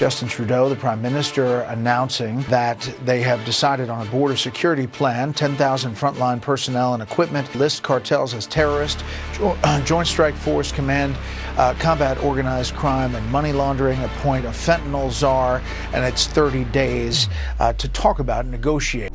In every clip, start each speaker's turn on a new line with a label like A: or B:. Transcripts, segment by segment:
A: Justin Trudeau, the Prime Minister, announcing that they have decided on a border security plan, 10,000 frontline personnel and equipment, list cartels as terrorist, Joint Strike Force Command, combat organized crime and money laundering, appoint a fentanyl czar, and it's 30 days to talk about and negotiate.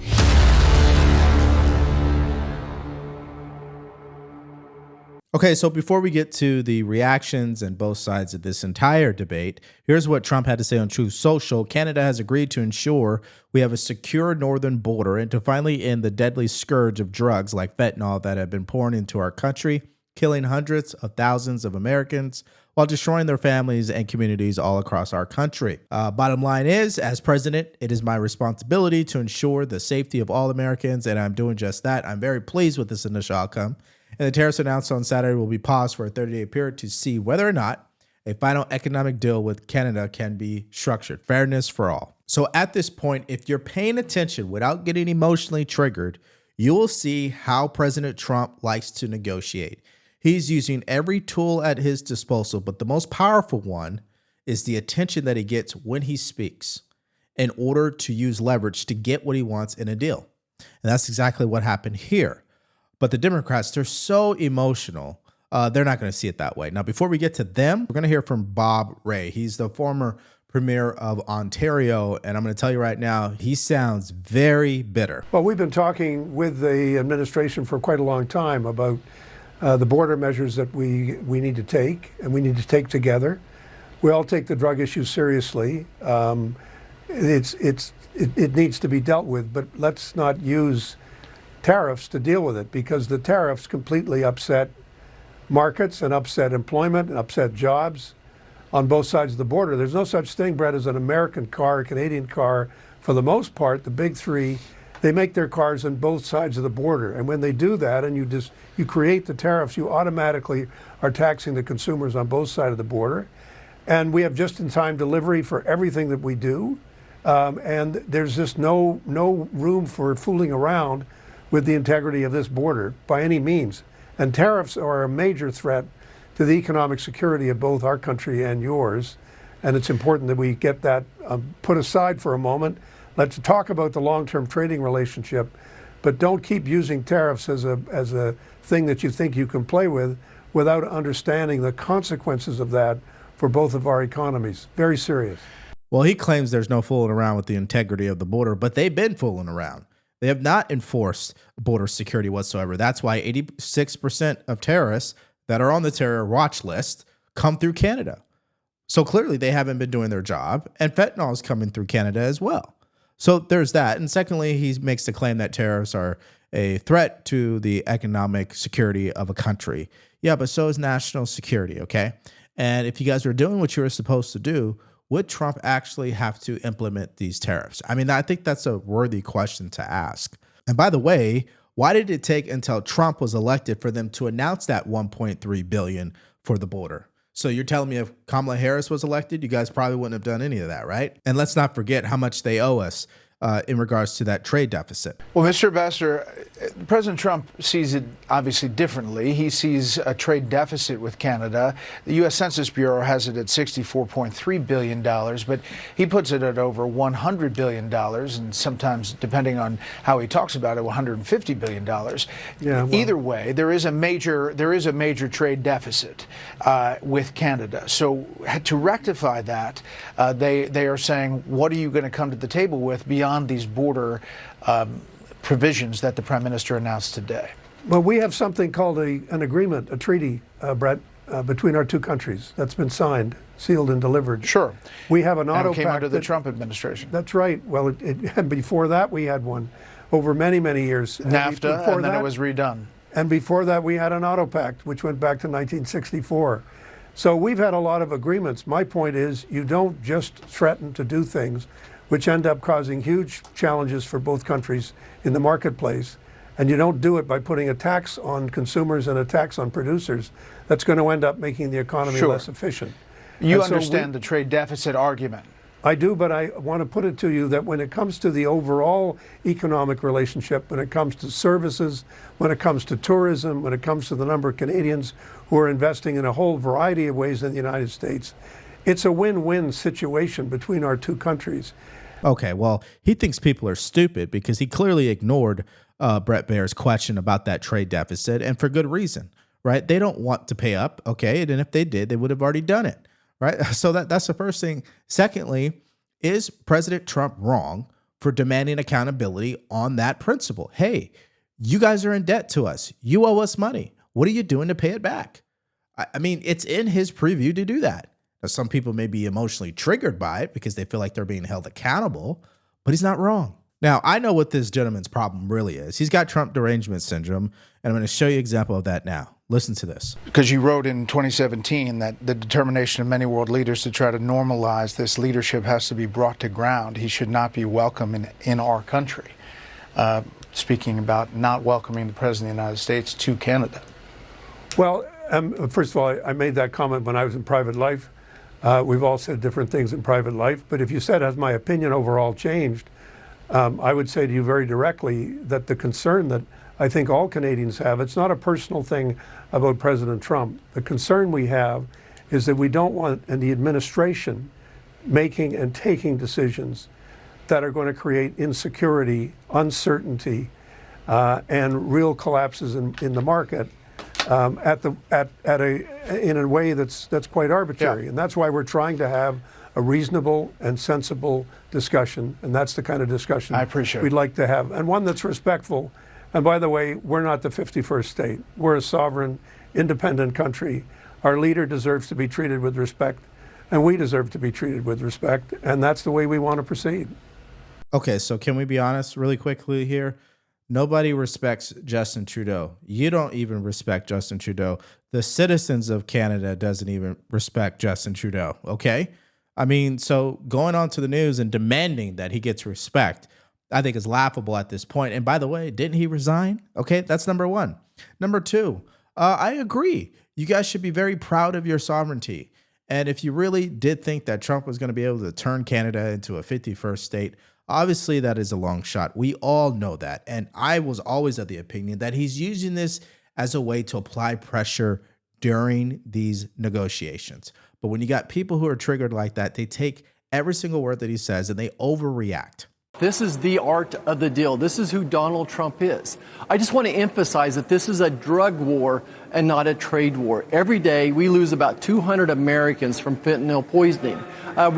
B: Okay, so before we get to the reactions and both sides of this entire debate, here's what Trump had to say on Truth Social. Canada has agreed to ensure we have a secure northern border and to finally end the deadly scourge of drugs like fentanyl that have been pouring into our country, killing hundreds of thousands of Americans while destroying their families and communities all across our country. Bottom line is, as president, it is my responsibility to ensure the safety of all Americans, and I'm doing just that. I'm very pleased with this initial outcome. And the tariffs announced on Saturday will be paused for a 30-day period to see whether or not a final economic deal with Canada can be structured. Fairness for all. So at this point, if you're paying attention without getting emotionally triggered, you will see how President Trump likes to negotiate. He's using every tool at his disposal, but the most powerful one is the attention that he gets when he speaks in order to use leverage to get what he wants in a deal. And that's exactly what happened here. But the Democrats, they're so emotional, they're not going to see it that way. Now, before we get to them, we're going to hear from Bob Rae. He's the former Premier of Ontario, and I'm going to tell you right now, he sounds very bitter.
C: Well, we've been talking with the administration for quite a long time about the border measures that we need to take, and we need to take together. We all take the drug issue seriously. It needs to be dealt with, but let's not use tariffs to deal with it, because the tariffs completely upset markets and upset employment and upset jobs on both sides of the border. There's no such thing, Brett, as an American car, a Canadian car. For the most part, the big three, they make their cars on both sides of the border. And when they do that and you create the tariffs, you automatically are taxing the consumers on both sides of the border. And we have just-in-time delivery for everything that we do. And there's just no room for fooling around with the integrity of this border by any means. And tariffs are a major threat to the economic security of both our country and yours. And it's important that we get that put aside for a moment. Let's talk about the long-term trading relationship, but don't keep using tariffs as a thing that you think you can play with without understanding the consequences of that for both of our economies. Very serious.
B: Well, he claims there's no fooling around with the integrity of the border, but they've been fooling around. They have not enforced border security whatsoever. That's why 86% of terrorists that are on the terror watch list come through Canada. So clearly they haven't been doing their job, and fentanyl is coming through Canada as well. So there's that. And secondly, he makes the claim that tariffs are a threat to the economic security of a country. Yeah, but so is national security, okay? And if you guys are doing what you're supposed to do, would Trump actually have to implement these tariffs? I mean, I think that's a worthy question to ask. And by the way, why did it take until Trump was elected for them to announce that $1.3 billion for the border? So you're telling me if Kamala Harris was elected, you guys probably wouldn't have done any of that, right? And let's not forget how much they owe us in regards to that trade deficit.
A: Well, Mr. Ambassador, President Trump sees it obviously differently. He sees a trade deficit with Canada. The U.S. Census Bureau has it at $64.3 billion, but he puts it at over $100 billion, and sometimes, depending on how he talks about it, $150 billion.
C: Yeah, well,
A: either way, there is a major trade deficit with Canada. So to rectify that, they are saying, what are you going to come to the table with beyond these border provisions that the Prime Minister announced today?
C: Well, we have something called an agreement, a treaty, Brett, between our two countries that's been signed, sealed, and delivered.
A: Sure.
C: We have an auto
A: pact. It came under the Trump administration.
C: That's right. Well, and before that, we had one over many, many years.
A: NAFTA, and then it was redone.
C: And before that, we had an auto pact, which went back to 1964. So we've had a lot of agreements. My point is, you don't just threaten to do things which end up causing huge challenges for both countries in the marketplace. And you don't do it by putting a tax on consumers and a tax on producers. That's going to end up making the economy less efficient.
A: You understand the trade deficit argument.
C: I do, but I want to put it to you that when it comes to the overall economic relationship, when it comes to services, when it comes to tourism, when it comes to the number of Canadians who are investing in a whole variety of ways in the United States, It's a win-win situation between our two countries.
B: Okay, well, he thinks people are stupid because he clearly ignored Brett Baer's question about that trade deficit, and for good reason, right? They don't want to pay up, okay? And if they did, they would have already done it, right? So that's the first thing. Secondly, is President Trump wrong for demanding accountability on that principle? Hey, you guys are in debt to us. You owe us money. What are you doing to pay it back? I mean, it's in his preview to do that. Now, some people may be emotionally triggered by it because they feel like they're being held accountable, but he's not wrong. Now, I know what this gentleman's problem really is. He's got Trump derangement syndrome, and I'm going to show you an example of that now. Listen to this.
A: Because you wrote in 2017 that the determination of many world leaders to try to normalize this leadership has to be brought to ground. He should not be welcome in our country. Speaking about not welcoming the President of the United States to Canada.
C: Well, first of all, I made that comment when I was in private life. We've all said different things in private life, but if you said, has my opinion overall changed, I would say to you very directly that the concern that I think all Canadians have, it's not a personal thing about President Trump. The concern we have is that we don't want the administration making and taking decisions that are going to create insecurity, uncertainty, and real collapses in the market in a way that's quite arbitrary.
A: Yeah.
C: And that's why we're trying to have a reasonable and sensible discussion, and that's the kind of discussion
A: I appreciate
C: we'd like to have, and one that's respectful. And by the way, we're not the 51st state. We're a sovereign, independent country. Our leader deserves to be treated with respect, and we deserve to be treated with respect, and that's the way we want to proceed.
B: Okay, so can we be honest really quickly here? Nobody respects Justin Trudeau. You don't even respect Justin Trudeau. The citizens of Canada doesn't even respect Justin Trudeau, okay? I mean, so going on to the news and demanding that he gets respect, I think is laughable at this point. And by the way, didn't he resign? Okay, that's number one. Number two, I agree. You guys should be very proud of your sovereignty. And if you really did think that Trump was going to be able to turn Canada into a 51st state, obviously that is a long shot. We all know that. And I was always of the opinion that he's using this as a way to apply pressure during these negotiations. But when you got people who are triggered like that, they take every single word that he says and they overreact.
D: This is the art of the deal. This is who Donald Trump is. I just want to emphasize that this is a drug war and not a trade war. Every day we lose about 200 Americans from fentanyl poisoning.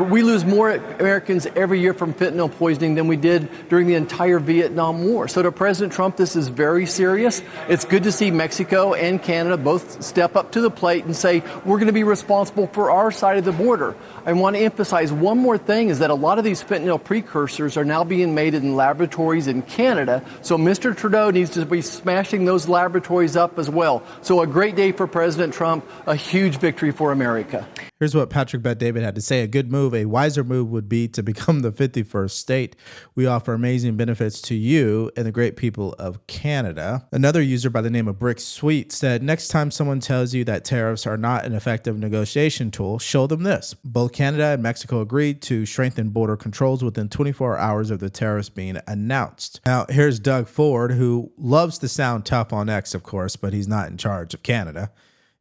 D: We lose more Americans every year from fentanyl poisoning than we did during the entire Vietnam War. So to President Trump, this is very serious. It's good to see Mexico and Canada both step up to the plate and say, we're going to be responsible for our side of the border. I want to emphasize one more thing is that a lot of these fentanyl precursors are now being made in laboratories in Canada. So Mr. Trudeau needs to be smashing those laboratories up as well. So a great day for President Trump, a huge victory for America.
B: Here's what Patrick Bet-David had to say. A good move, a wiser move would be to become the 51st state. We offer amazing benefits to you and the great people of Canada. Another user by the name of Brick Sweet said, next time someone tells you that tariffs are not an effective negotiation tool, show them this. Both Canada and Mexico agreed to strengthen border controls within 24 hours of the tariffs being announced. Now, here's Doug Ford, who loves to sound tough on X, of course, but he's not in charge of Canada.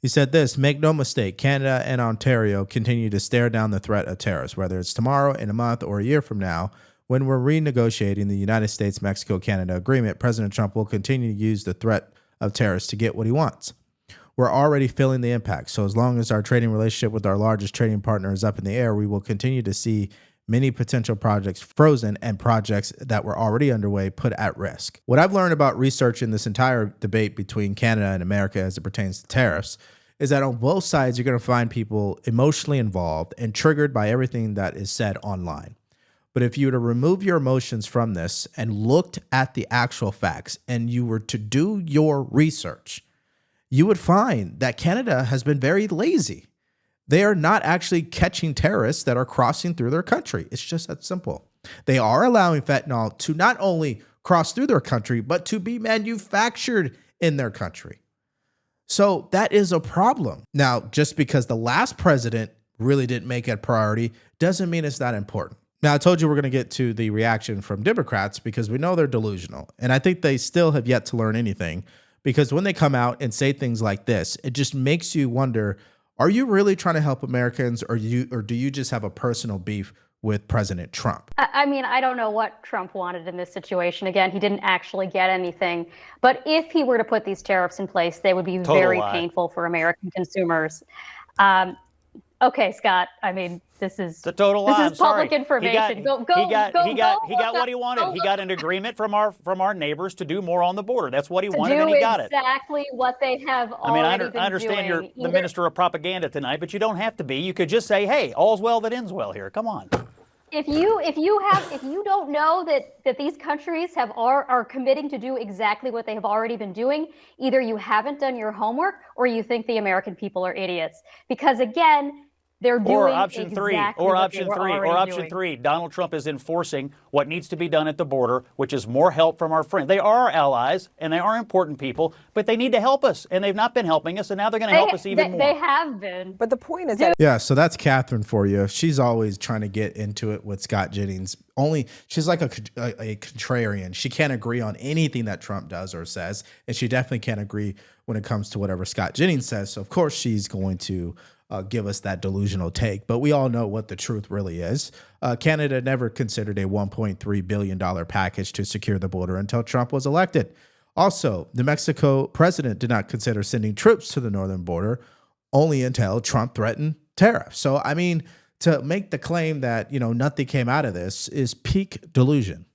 B: He said this, make no mistake, Canada and Ontario continue to stare down the threat of tariffs, whether it's tomorrow, in a month, or a year from now. When we're renegotiating the United States-Mexico-Canada agreement, President Trump will continue to use the threat of tariffs to get what he wants. We're already feeling the impact, so as long as our trading relationship with our largest trading partner is up in the air, we will continue to see many potential projects frozen and projects that were already underway put at risk. What I've learned about researching this entire debate between Canada and America as it pertains to tariffs is that on both sides, you're going to find people emotionally involved and triggered by everything that is said online. But if you were to remove your emotions from this and looked at the actual facts and you were to do your research, you would find that Canada has been very lazy. They are not actually catching terrorists that are crossing through their country. It's just that simple. They are allowing fentanyl to not only cross through their country, but to be manufactured in their country. So that is a problem. Now, just because the last president really didn't make it a priority doesn't mean it's not important. Now, I told you we're going to get to the reaction from Democrats because we know they're delusional. And I think they still have yet to learn anything because when they come out and say things like this, it just makes you wonder, Are you really trying to help Americans, or do you just have a personal beef with President Trump?
E: I mean, I don't know what Trump wanted in this situation. Again, he didn't actually get anything. But if he were to put these tariffs in place, they would be very painful for American consumers. Okay, Scott. I mean, this is public information.
F: He got what he wanted. He got an agreement from our neighbors to do more on the border. That's what he wanted, and he got it.
E: Exactly what they have already been doing.
F: I understand you're the minister of propaganda tonight, but you don't have to be. You could just say, "Hey, all's well that ends well." Here, come on.
E: If you don't know that these countries are committing to do exactly what they have already been doing, either you haven't done your homework or you think the American people are idiots. Because again, they're doing
F: option three. Donald Trump is enforcing what needs to be done at the border, which is more help from our friends. They are our allies and they are important people, but they need to help us, and they've not been helping us, and now they're going to help us even more.
E: They have been.
G: But the point is that
B: so that's Catherine for you. She's always trying to get into it with Scott Jennings. She's like a contrarian. She can't agree on anything that Trump does or says, and she definitely can't agree when it comes to whatever Scott Jennings says. So of course she's going to give us that delusional take, but we all know what the truth really is. Canada never considered a $1.3 billion package to secure the border until Trump was elected. Also, the Mexico president did not consider sending troops to the northern border only until Trump threatened tariffs. So, I mean, to make the claim that, nothing came out of this is peak delusion.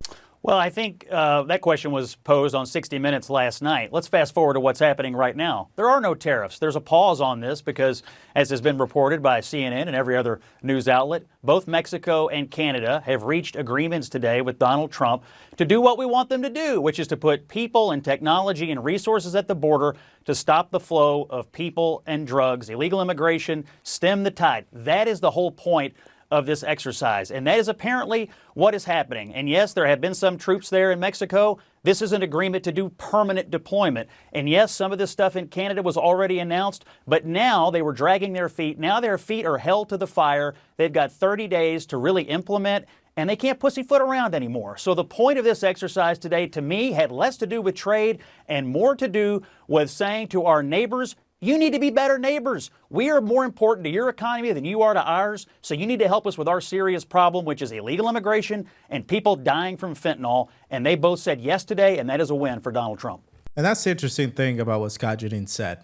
F: Well, I think that question was posed on 60 Minutes last night. Let's fast forward to what's happening right now. There are no tariffs. There's a pause on this because, as has been reported by CNN and every other news outlet, both Mexico and Canada have reached agreements today with Donald Trump to do what we want them to do, which is to put people and technology and resources at the border to stop the flow of people and drugs, illegal immigration, stem the tide. That is the whole point of this exercise. And that is apparently what is happening. And yes, there have been some troops there in Mexico. This is an agreement to do permanent deployment. And yes, some of this stuff in Canada was already announced, but now they were dragging their feet. Now their feet are held to the fire. They've got 30 days to really implement, and they can't pussyfoot around anymore. So the point of this exercise today, to me, had less to do with trade and more to do with saying to our neighbors, you need to be better neighbors. We are more important to your economy than you are to ours, so you need to help us with our serious problem, which is illegal immigration and people dying from fentanyl. And they both said yes today, and that is a win for Donald Trump.
B: And that's the interesting thing about what Scott Jennings said.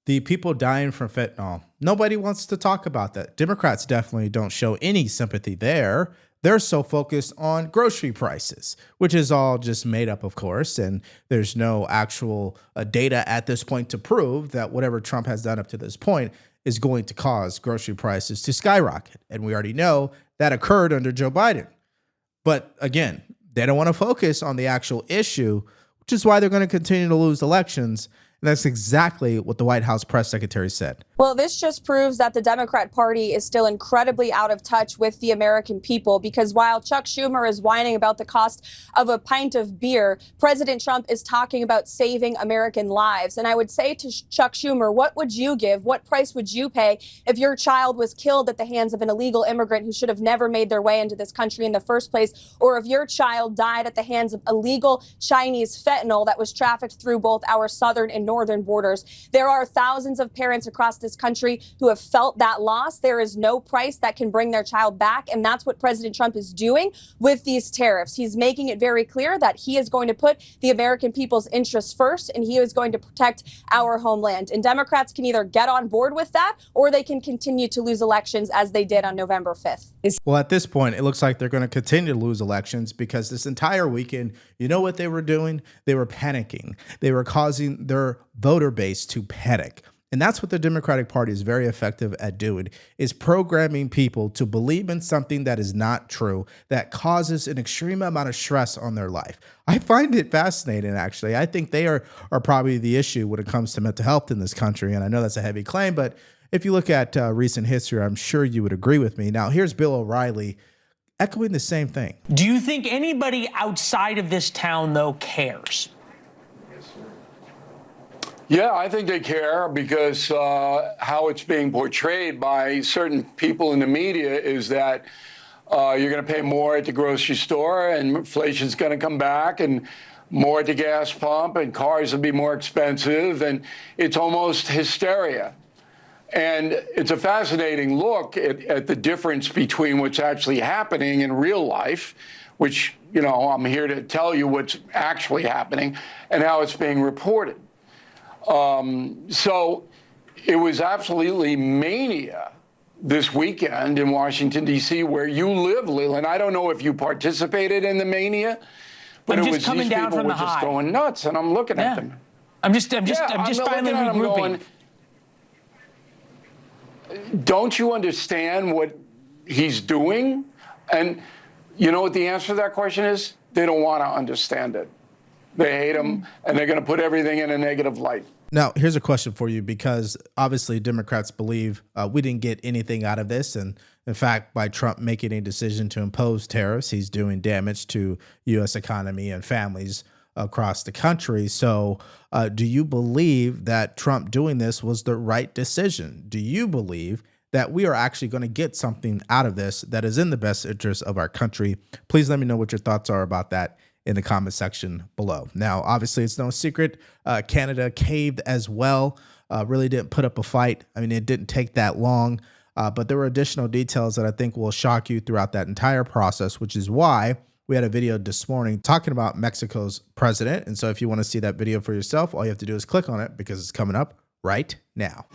B: The people dying from fentanyl, nobody wants to talk about that. Democrats definitely don't show any sympathy there. They're so focused on grocery prices, which is all just made up, of course. And there's no actual data at this point to prove that whatever Trump has done up to this point is going to cause grocery prices to skyrocket. And we already know that occurred under Joe Biden. But again, they don't want to focus on the actual issue, which is why they're going to continue to lose elections. And that's exactly what the White House press secretary said.
G: Well, this just proves that the Democrat Party is still incredibly out of touch with the American people, because while Chuck Schumer is whining about the cost of a pint of beer, President Trump is talking about saving American lives. And I would say to Chuck Schumer, what would you give? What price would you pay if your child was killed at the hands of an illegal immigrant who should have never made their way into this country in the first place? Or if your child died at the hands of illegal Chinese fentanyl that was trafficked through both our southern and northern borders? There are thousands of parents across this country who have felt that loss. There is no price that can bring their child back. And that's what President Trump is doing with these tariffs. He's making it very clear that he is going to put the American people's interests first, and he is going to protect our homeland. And Democrats can either get on board with that, or they can continue to lose elections as they did on November 5th.
B: Well, at this point, it looks like they're going to continue to lose elections, because this entire weekend, you know what they were doing? They were panicking. They were causing their voter base to panic. And that's what the Democratic Party is very effective at doing, is programming people to believe in something that is not true, that causes an extreme amount of stress on their life. I find it fascinating, actually. I think they are probably the issue when it comes to mental health in this country. And I know that's a heavy claim, but if you look at recent history, I'm sure you would agree with me. Now, here's Bill O'Reilly echoing the same thing.
H: Do you think anybody outside of this town, though, cares?
I: Yeah, I think they care, because how it's being portrayed by certain people in the media is that you're going to pay more at the grocery store, and inflation's going to come back, and more at the gas pump, and cars will be more expensive, and it's almost hysteria. And it's a fascinating look at the difference between what's actually happening in real life, which, you know, I'm here to tell you what's actually happening, and how it's being reported. So it was absolutely mania this weekend in Washington, D.C., where you live, Leland. I don't know if you participated in the mania, but
H: I'm
I: it
H: just
I: was
H: coming
I: these
H: down
I: people
H: from
I: were
H: the
I: just
H: high.
I: going nuts, and I'm looking at them.
H: I'm just
I: looking
H: finally
I: at them
H: regrouping.
I: Don't you understand what he's doing? And you know what the answer to that question is? They don't want to understand it. They hate him, and they're going to put everything in a negative light.
B: Now, here's a question for you, because obviously Democrats believe we didn't get anything out of this. And in fact, by Trump making a decision to impose tariffs, he's doing damage to U.S. economy and families across the country. So do you believe that Trump doing this was the right decision? Do you believe that we are actually going to get something out of this that is in the best interest of our country? Please let me know what your thoughts are about that in the comment section below. Now, obviously, it's no secret, Canada caved as well, really didn't put up a fight. I mean, it didn't take that long, but there were additional details that I think will shock you throughout that entire process, which is why we had a video this morning talking about Mexico's president. And so if you want to see that video for yourself, all you have to do is click on it, because it's coming up right now.